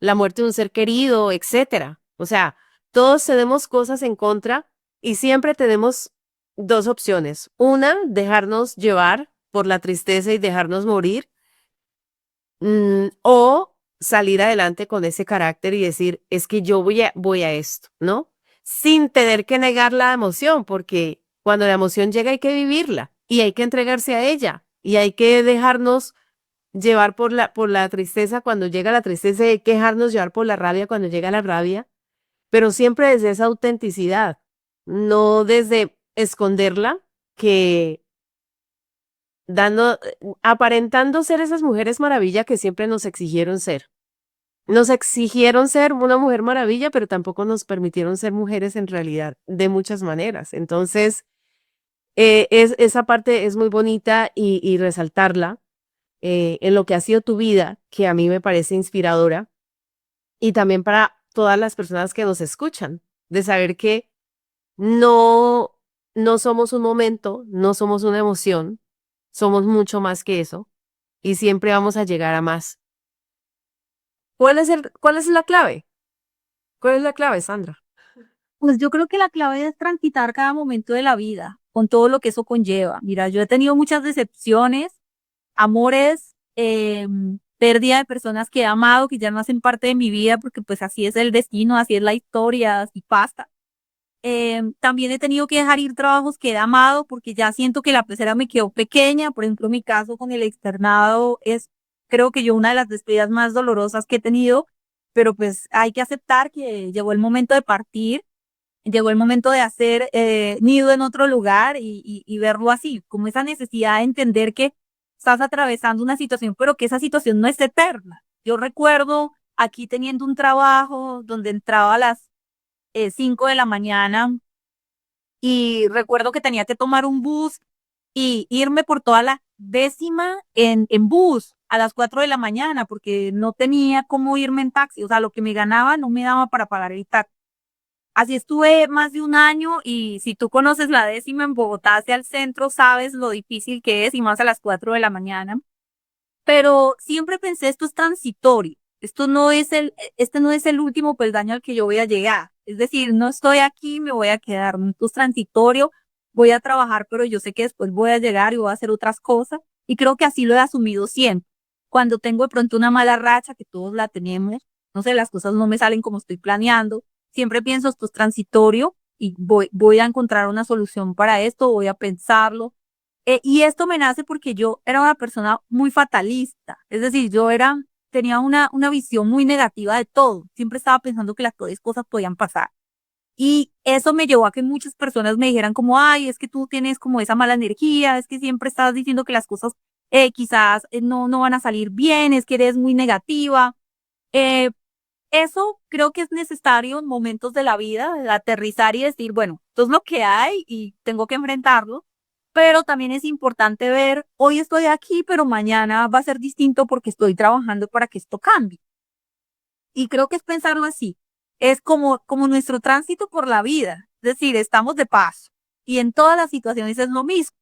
La muerte de un ser querido, etcétera. O sea, todos tenemos cosas en contra y siempre tenemos dos opciones. Una, dejarnos llevar por la tristeza y dejarnos morir, o salir adelante con ese carácter y decir, es que yo voy a esto, ¿no? Sin tener que negar la emoción, porque cuando la emoción llega hay que vivirla y hay que entregarse a ella y hay que dejarnos llevar por la tristeza cuando llega la tristeza y hay que dejarnos llevar por la rabia cuando llega la rabia pero siempre desde esa autenticidad, no desde esconderla, que aparentando ser esas mujeres maravilla que siempre nos exigieron ser. Nos exigieron ser una mujer maravilla, pero tampoco nos permitieron ser mujeres en realidad, de muchas maneras. Entonces, esa parte es muy bonita y resaltarla en lo que ha sido tu vida, que a mí me parece inspiradora, y también para todas las personas que nos escuchan, de saber que no, no somos un momento, no somos una emoción, somos mucho más que eso, y siempre vamos a llegar a más. ¿Cuál es la clave? ¿Cuál es la clave, Sandra? Pues yo creo que la clave es transitar cada momento de la vida con todo lo que eso conlleva. Mira, yo he tenido muchas decepciones, amores, pérdida de personas que he amado, que ya no hacen parte de mi vida, porque pues así es el destino, así es la historia, así pasa. También he tenido que dejar ir trabajos que he amado porque ya siento que la pecera me quedó pequeña. Por ejemplo, mi caso con el externado es, creo que yo, una de las despedidas más dolorosas que he tenido, pero pues hay que aceptar que llegó el momento de partir, llegó el momento de hacer nido en otro lugar y verlo así, como esa necesidad de entender que estás atravesando una situación, pero que esa situación no es eterna. Yo recuerdo aquí teniendo un trabajo donde entraba a las 5 de la mañana y recuerdo que tenía que tomar un bus y irme por toda la décima en bus a las 4 de la mañana porque no tenía cómo irme en taxi, o sea, lo que me ganaba no me daba para pagar el taxi. Así estuve más de un año y si tú conoces la décima en Bogotá hacia el centro, sabes lo difícil que es y más a las 4 de la mañana. Pero siempre pensé, esto es transitorio, este no es el último peldaño al que yo voy a llegar. Es decir, no estoy aquí, me voy a quedar, no, esto es transitorio, voy a trabajar, pero yo sé que después voy a llegar y voy a hacer otras cosas. Y creo que así lo he asumido siempre. Cuando tengo de pronto una mala racha, que todos la tenemos, no sé, las cosas no me salen como estoy planeando, siempre pienso, esto es transitorio y voy a encontrar una solución para esto, voy a pensarlo. Y esto me nace porque yo era una persona muy fatalista, es decir, tenía una visión muy negativa de todo, siempre estaba pensando que las peores cosas podían pasar. Y eso me llevó a que muchas personas me dijeran como, ay, es que tú tienes como esa mala energía, es que siempre estás diciendo que las cosas quizás no van a salir bien, es que eres muy negativa. Eh, Eso creo que es necesario en momentos de la vida, de aterrizar y decir, bueno, esto es lo que hay y tengo que enfrentarlo, pero también es importante ver, hoy estoy aquí, pero mañana va a ser distinto porque estoy trabajando para que esto cambie. Y creo que es pensarlo así, es como nuestro tránsito por la vida, es decir, estamos de paso y en todas las situaciones es lo mismo.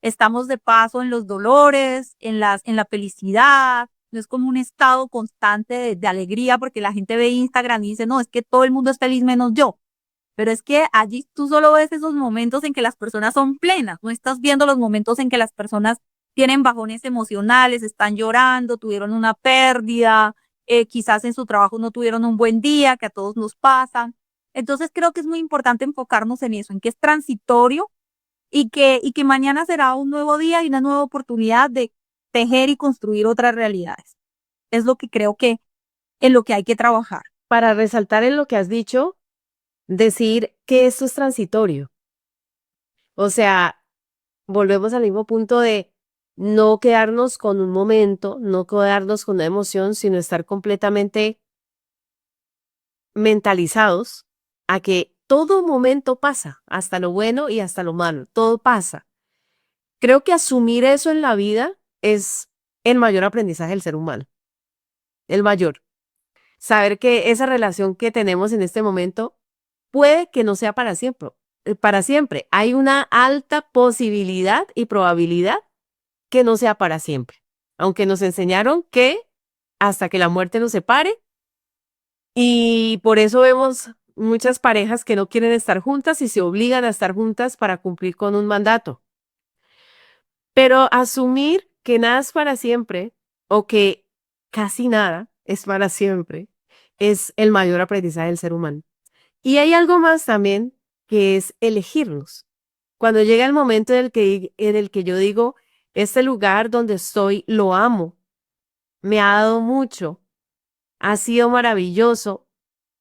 Estamos de paso en los dolores, en la felicidad. No es como un estado constante de alegría porque la gente ve Instagram y dice, no, es que todo el mundo es feliz menos yo. Pero es que allí tú solo ves esos momentos en que las personas son plenas. No estás viendo los momentos en que las personas tienen bajones emocionales, están llorando, tuvieron una pérdida, quizás en su trabajo no tuvieron un buen día, que a todos nos pasan. Entonces creo que es muy importante enfocarnos en eso, en que es transitorio y que mañana será un nuevo día y una nueva oportunidad de tejer y construir otras realidades. Es lo que creo que en lo que hay que trabajar. Para resaltar en lo que has dicho, decir que esto es transitorio. O sea, volvemos al mismo punto de no quedarnos con un momento, no quedarnos con una emoción, sino estar completamente mentalizados a que todo momento pasa, hasta lo bueno y hasta lo malo, todo pasa. Creo que asumir eso en la vida es el mayor aprendizaje del ser humano, el mayor. Saber que esa relación que tenemos en este momento puede que no sea para siempre. Para siempre. Hay una alta posibilidad y probabilidad que no sea para siempre. Aunque nos enseñaron que hasta que la muerte nos separe, y por eso vemos muchas parejas que no quieren estar juntas y se obligan a estar juntas para cumplir con un mandato. Pero asumir que nada es para siempre o que casi nada es para siempre es el mayor aprendizaje del ser humano. Y hay algo más también que es elegirnos. Cuando llega el momento en el que yo digo, este lugar donde estoy lo amo, me ha dado mucho, ha sido maravilloso,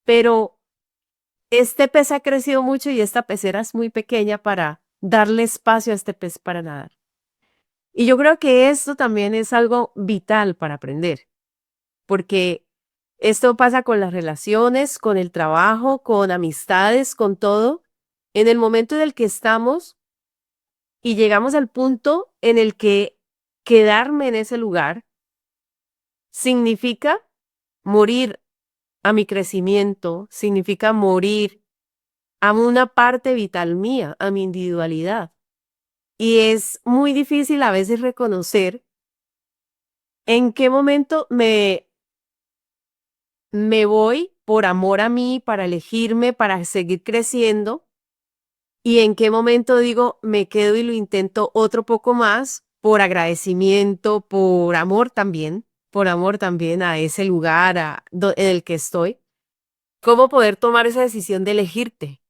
pero este pez ha crecido mucho y esta pecera es muy pequeña para darle espacio a este pez para nadar. Y yo creo que esto también es algo vital para aprender, porque esto pasa con las relaciones, con el trabajo, con amistades, con todo. En el momento en el que estamos y llegamos al punto en el que quedarme en ese lugar significa morir a mi crecimiento, significa morir a una parte vital mía, a mi individualidad. Y es muy difícil a veces reconocer en qué momento me voy por amor a mí, para elegirme, para seguir creciendo, y en qué momento digo, me quedo y lo intento otro poco más por agradecimiento, por amor también a ese lugar en el que estoy. ¿Cómo poder tomar esa decisión de elegirte?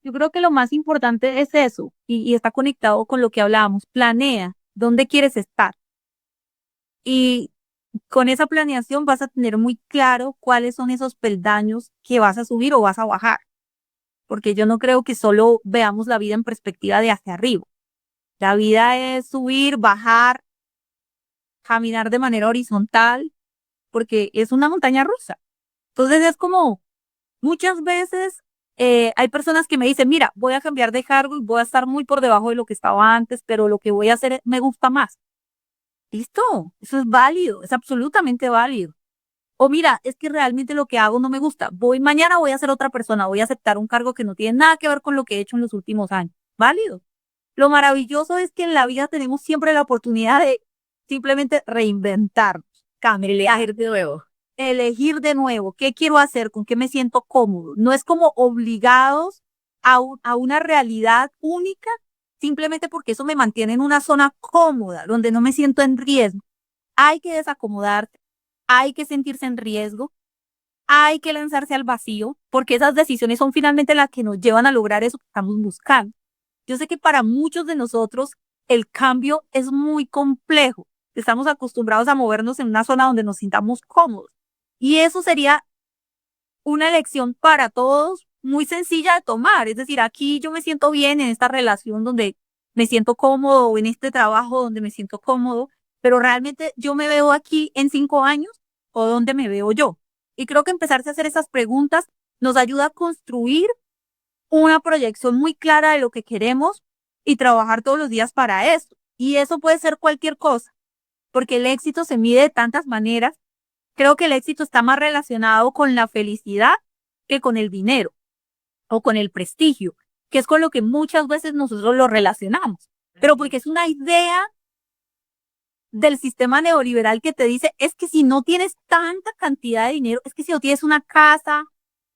Yo creo que lo más importante es eso, y está conectado con lo que hablábamos. Planea dónde quieres estar. Y con esa planeación vas a tener muy claro cuáles son esos peldaños que vas a subir o vas a bajar. Porque yo no creo que solo veamos la vida en perspectiva de hacia arriba. La vida es subir, bajar, caminar de manera horizontal, porque es una montaña rusa. Entonces es como muchas veces hay personas que me dicen, mira, voy a cambiar de cargo y voy a estar muy por debajo de lo que estaba antes, pero lo que voy a hacer me gusta más. Listo, eso es válido, es absolutamente válido. O mira, es que realmente lo que hago no me gusta. Mañana voy a ser otra persona, voy a aceptar un cargo que no tiene nada que ver con lo que he hecho en los últimos años. Válido. Lo maravilloso es que en la vida tenemos siempre la oportunidad de simplemente reinventarnos, cambiar, Elegir de nuevo. elegir de nuevo qué quiero hacer, con qué me siento cómodo. No es como obligados a una realidad única, simplemente porque eso me mantiene en una zona cómoda, donde no me siento en riesgo. Hay que desacomodarse, hay que sentirse en riesgo, hay que lanzarse al vacío, porque esas decisiones son finalmente las que nos llevan a lograr eso que estamos buscando. Yo sé que para muchos de nosotros el cambio es muy complejo. Estamos acostumbrados a movernos en una zona donde nos sintamos cómodos. Y eso sería una elección para todos muy sencilla de tomar. Es decir, aquí yo me siento bien en esta relación donde me siento cómodo o en este trabajo donde me siento cómodo, pero realmente yo me veo aquí en 5 años o dónde me veo yo. Y creo que empezarse a hacer esas preguntas nos ayuda a construir una proyección muy clara de lo que queremos y trabajar todos los días para eso. Y eso puede ser cualquier cosa, porque el éxito se mide de tantas maneras. Creo que el éxito está más relacionado con la felicidad que con el dinero o con el prestigio, que es con lo que muchas veces nosotros lo relacionamos. Pero porque es una idea del sistema neoliberal que te dice, es que si no tienes tanta cantidad de dinero, es que si no tienes una casa,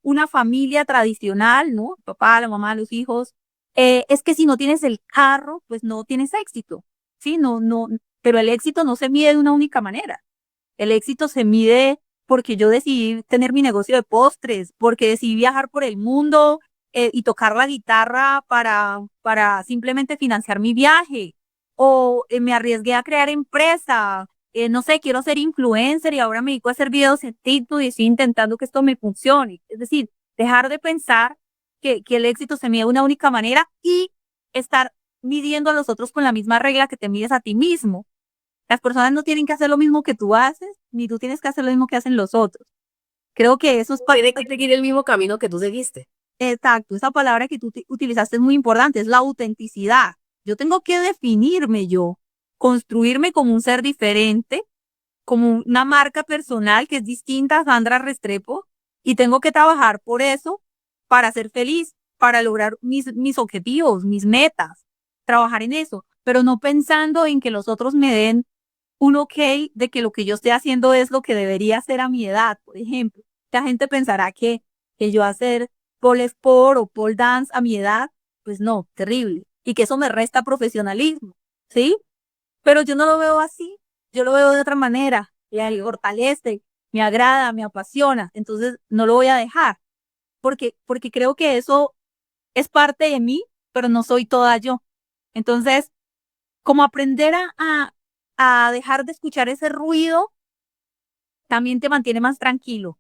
una familia tradicional, ¿no? El papá, la mamá, los hijos, es que si no tienes el carro, pues no tienes éxito, ¿sí? No, pero el éxito no se mide de una única manera. El éxito se mide porque yo decidí tener mi negocio de postres, porque decidí viajar por el mundo y tocar la guitarra para simplemente financiar mi viaje, o me arriesgué a crear empresa, no sé, quiero ser influencer y ahora me dedico a hacer videos en TikTok y estoy intentando que esto me funcione. Es decir, dejar de pensar que el éxito se mide de una única manera y estar midiendo a los otros con la misma regla que te mides a ti mismo. Las personas no tienen que hacer lo mismo que tú haces, ni tú tienes que hacer lo mismo que hacen los otros. Creo que eso es Tiene que seguir el mismo camino que tú seguiste. exacto. Esa palabra que tú utilizaste es muy importante, es la autenticidad. Yo tengo que definirme yo, construirme como un ser diferente, como una marca personal que es distinta a Sandra Restrepo, y tengo que trabajar por eso para ser feliz, para lograr mis objetivos, mis metas, trabajar en eso, pero no pensando en que los otros me den un ok de que lo que yo estoy haciendo es lo que debería hacer a mi edad, por ejemplo. La gente pensará que yo hacer pole sport o pole dance a mi edad, pues no, terrible. Y que eso me resta profesionalismo, ¿sí? Pero yo no lo veo así, yo lo veo de otra manera. Me fortalece, me agrada, me apasiona. Entonces no lo voy a dejar, porque creo que eso es parte de mí, pero no soy toda yo. Entonces, como aprender a dejar de escuchar ese ruido también te mantiene más tranquilo.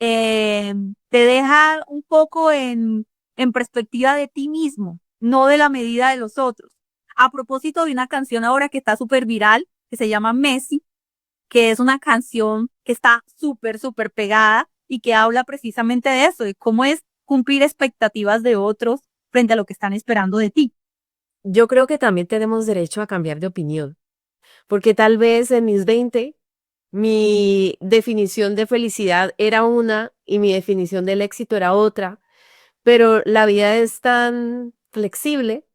eh, te deja un poco en perspectiva de ti mismo, no de la medida de los otros. A propósito de una canción ahora que está súper viral, que se llama Messi, que es una canción que está súper, súper pegada y que habla precisamente de eso, de cómo es cumplir expectativas de otros frente a lo que están esperando de ti. Yo creo que también tenemos derecho a cambiar de opinión, porque tal vez en mis 20 mi definición de felicidad era una y mi definición del éxito era otra, pero la vida es tan flexible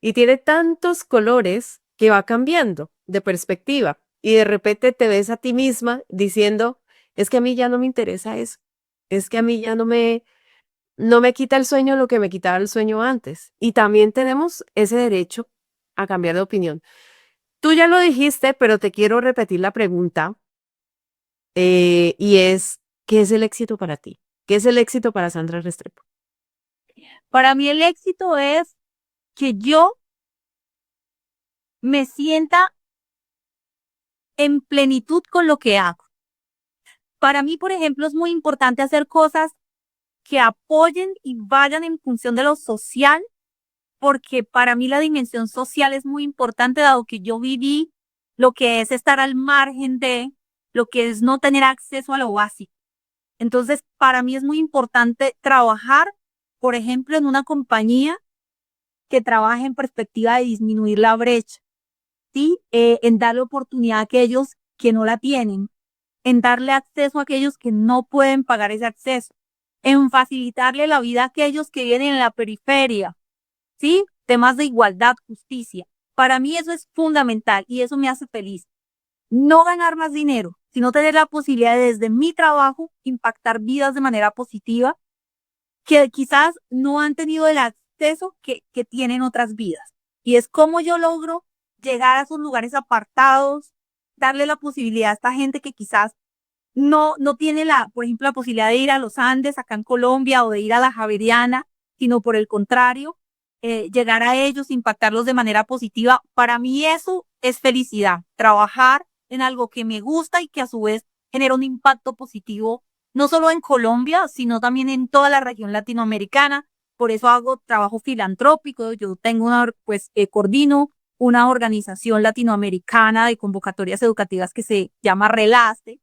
y tiene tantos colores que va cambiando de perspectiva y de repente te ves a ti misma diciendo, es que a mí ya no me interesa eso, es que a mí ya no me quita el sueño lo que me quitaba el sueño antes. Y también tenemos ese derecho a cambiar de opinión. Tú ya lo dijiste, pero te quiero repetir la pregunta y es, ¿qué es el éxito para ti? ¿Qué es el éxito para Sandra Restrepo? Para mí el éxito es que yo me sienta en plenitud con lo que hago. Para mí, por ejemplo, es muy importante hacer cosas que apoyen y vayan en función de lo social, porque para mí la dimensión social es muy importante, dado que yo viví lo que es estar al margen de lo que es no tener acceso a lo básico. Entonces, para mí es muy importante trabajar, por ejemplo, en una compañía que trabaje en perspectiva de disminuir la brecha, ¿sí? En darle oportunidad a aquellos que no la tienen, en darle acceso a aquellos que no pueden pagar ese acceso, en facilitarle la vida a aquellos que viven en la periferia, ¿sí? Temas de igualdad, justicia. Para mí eso es fundamental y eso me hace feliz. No ganar más dinero, sino tener la posibilidad de desde mi trabajo impactar vidas de manera positiva que quizás no han tenido el acceso que tienen otras vidas. Y es como yo logro llegar a esos lugares apartados, darle la posibilidad a esta gente que quizás no tiene por ejemplo, la posibilidad de ir a los Andes, acá en Colombia, o de ir a la Javeriana, sino por el contrario, llegar a ellos, impactarlos de manera positiva. Para mí eso es felicidad, trabajar en algo que me gusta y que a su vez genera un impacto positivo, no solo en Colombia, sino también en toda la región latinoamericana. Por eso hago trabajo filantrópico. Yo tengo coordino una organización latinoamericana de convocatorias educativas que se llama Relaste,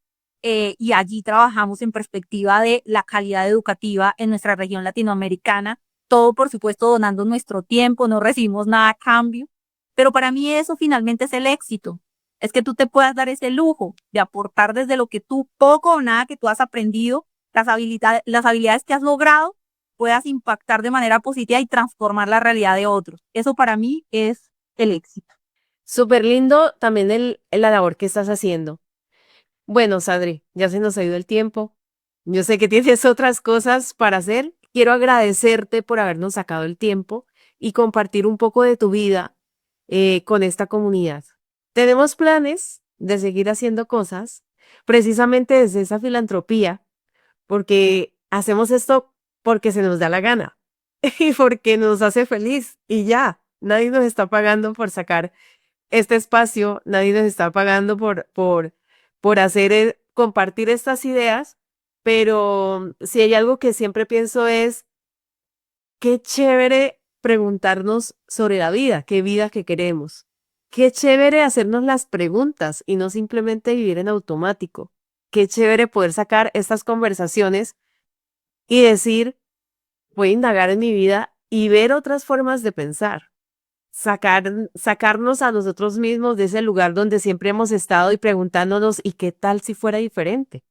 y allí trabajamos en perspectiva de la calidad educativa en nuestra región latinoamericana, todo por supuesto donando nuestro tiempo, no recibimos nada a cambio, pero para mí eso finalmente es el éxito, es que tú te puedas dar ese lujo de aportar desde lo que tú, poco o nada que tú has aprendido, las habilidades que has logrado, puedas impactar de manera positiva y transformar la realidad de otros. Eso para mí es el éxito. Súper lindo también la labor que estás haciendo. Bueno, Sadri, ya se nos ha ido el tiempo. Yo sé que tienes otras cosas para hacer. Quiero agradecerte por habernos sacado el tiempo y compartir un poco de tu vida con esta comunidad. Tenemos planes de seguir haciendo cosas, precisamente desde esa filantropía, porque hacemos esto porque se nos da la gana y porque nos hace feliz y ya, nadie nos está pagando por sacar este espacio, nadie nos está pagando por hacer, compartir estas ideas, pero si hay algo que siempre pienso es, qué chévere preguntarnos sobre la vida que queremos. Qué chévere hacernos las preguntas y no simplemente vivir en automático. Qué chévere poder sacar estas conversaciones y decir, voy a indagar en mi vida y ver otras formas de pensar. Sacarnos a nosotros mismos de ese lugar donde siempre hemos estado y preguntándonos, ¿y qué tal si fuera diferente?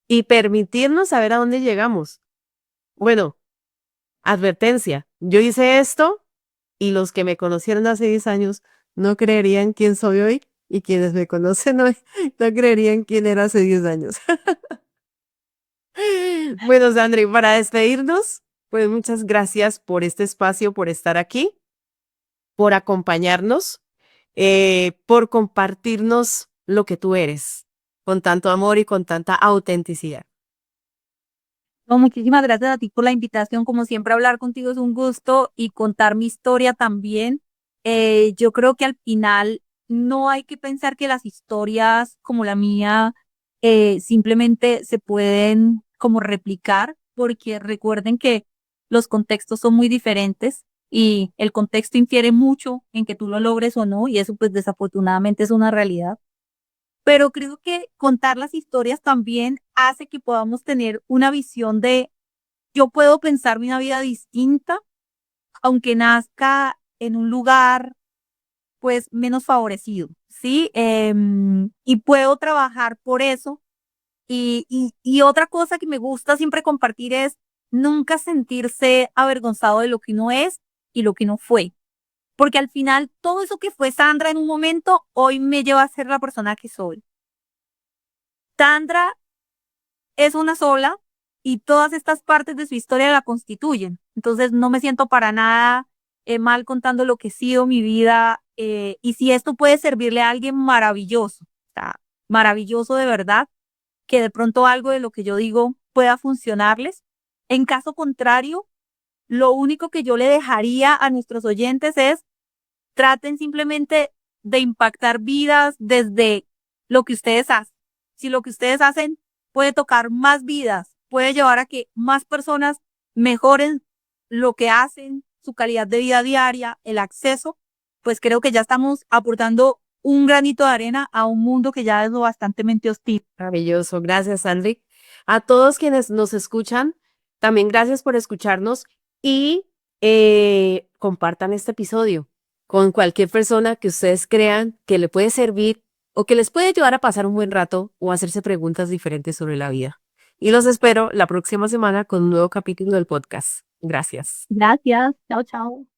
Y permitirnos saber a dónde llegamos. Bueno, advertencia, yo hice esto y los que me conocieron hace 10 años no creerían quién soy hoy y quienes me conocen hoy no creerían quién era hace 10 años. Bueno, Sandri, para despedirnos, pues muchas gracias por este espacio, por estar aquí, por acompañarnos, por compartirnos lo que tú eres, con tanto amor y con tanta autenticidad. No, muchísimas gracias a ti por la invitación. Como siempre, hablar contigo es un gusto y contar mi historia también. Yo creo que al final no hay que pensar que las historias como la mía simplemente se pueden como replicar, porque recuerden que los contextos son muy diferentes y el contexto infiere mucho en que tú lo logres o no, y eso pues desafortunadamente es una realidad. Pero creo que contar las historias también hace que podamos tener una visión de yo puedo pensar una vida distinta, aunque nazca en un lugar pues menos favorecido, ¿sí? Y puedo trabajar por eso. Y otra cosa que me gusta siempre compartir es nunca sentirse avergonzado de lo que uno es y lo que uno fue. Porque al final todo eso que fue Sandra en un momento, hoy me lleva a ser la persona que soy. Sandra es una sola y todas estas partes de su historia la constituyen. Entonces no me siento para nada mal contando lo que ha sido mi vida, y si esto puede servirle a alguien maravilloso, o sea, maravilloso de verdad, que de pronto algo de lo que yo digo pueda funcionarles. En caso contrario, lo único que yo le dejaría a nuestros oyentes es traten simplemente de impactar vidas desde lo que ustedes hacen. Si lo que ustedes hacen puede tocar más vidas, puede llevar a que más personas mejoren lo que hacen, su calidad de vida diaria, el acceso, pues creo que ya estamos aportando un granito de arena a un mundo que ya es lo bastante hostil. Maravilloso, gracias, Sandri. A todos quienes nos escuchan, también gracias por escucharnos y compartan este episodio con cualquier persona que ustedes crean que le puede servir o que les puede ayudar a pasar un buen rato o a hacerse preguntas diferentes sobre la vida. Y los espero la próxima semana con un nuevo capítulo del podcast. Gracias. Gracias. Chao, chao.